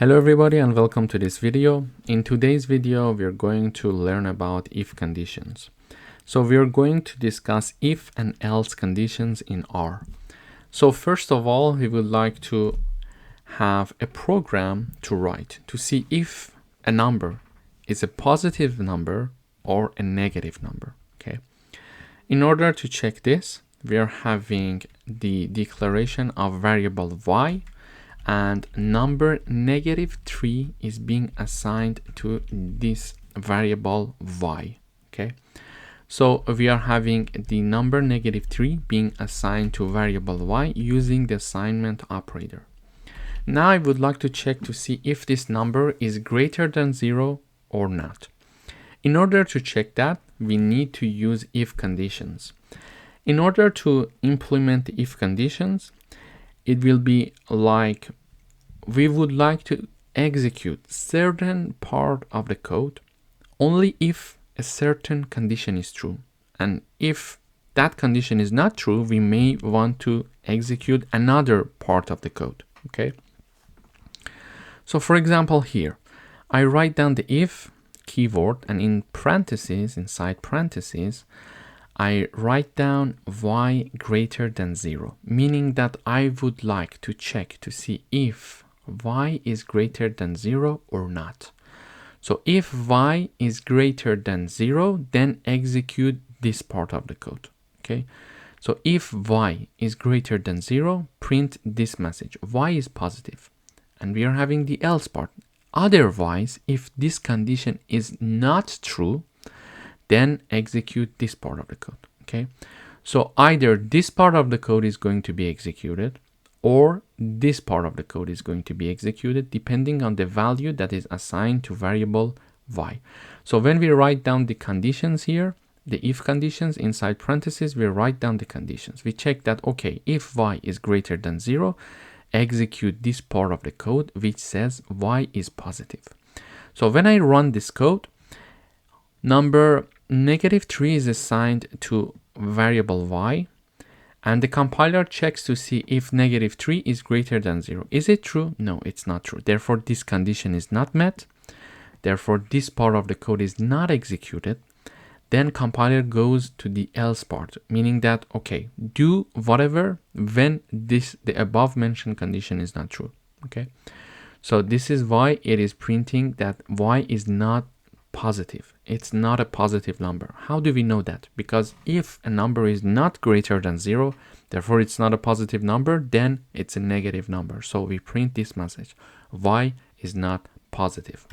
Hello everybody and welcome to this video. In today's video, we're going to learn about if conditions. So we're going to discuss if and else conditions in R. So first of all, we would like to have a program to write to see if a number is a positive number or a negative number. Okay. In order to check this, we are having the declaration of variable y, and number -3 is being assigned to this variable y. Okay, so we are having the number -3 being assigned to variable y using the assignment operator. Now I would like to check to see if this number is greater than 0 or not. In order to check that, we need to use if conditions. In order to implement the if conditions, it will be like we would like to execute certain part of the code only if a certain condition is true. And if that condition is not true, we may want to execute another part of the code. Okay. So for example, here, I write down the if keyword, and in parentheses, inside parentheses, I write down y greater than 0, meaning that I would like to check to see if y is greater than 0 or not. So if y is greater than 0, then execute this part of the code. Okay. So if y is greater than 0, print this message, y is positive. And we are having the else part. Otherwise, if this condition is not true, then execute this part of the code. Okay, so either this part of the code is going to be executed or this part of the code is going to be executed depending on the value that is assigned to variable y. So when we write down the conditions here, the if conditions inside parentheses, we write down the conditions. We check that, okay, if y is greater than 0, execute this part of the code which says y is positive. So when I run this code, number -3 is assigned to variable y, and the compiler checks to see if -3 is greater than 0. Is it true? No, it's not true. Therefore, this condition is not met. Therefore, this part of the code is not executed. Then compiler goes to the else part, meaning that, okay, do whatever when the above mentioned condition is not true. Okay, so this is why it is printing that y is not positive. It's not a positive number. How do we know that? Because if a number is not greater than 0, therefore it's not a positive number, then it's a negative number. So we print this message, y is not positive.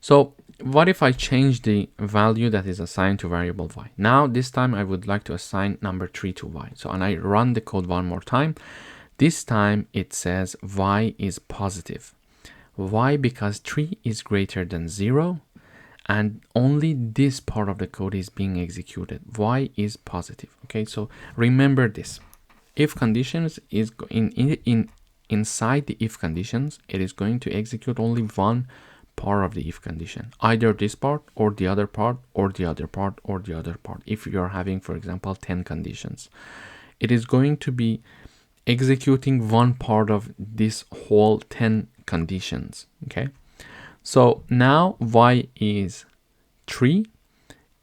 So what if I change the value that is assigned to variable y? Now this time I would like to assign number 3 to y. So and I run the code one more time. This time it says y is positive. Why? Because 3 is greater than 0 and only this part of the code is being executed. Y is positive. Okay, so remember this. If conditions is inside the if conditions, it is going to execute only one part of the if condition, either this part or the other part or the other part or the other part. If you are having, for example, 10 conditions, it is going to be executing one part of this whole 10 conditions. Okay, so now y is 3,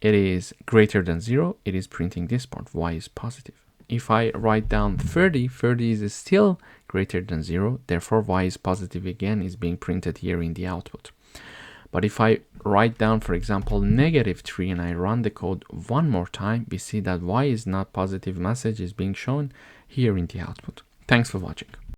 it is greater than 0, it is printing this part, y is positive. If I write down 30, 30 is still greater than 0, therefore y is positive again, is being printed here in the output. But if I write down, for example, -3 and I run the code one more time, we see that y is not positive message is being shown here in the output. Thanks for watching.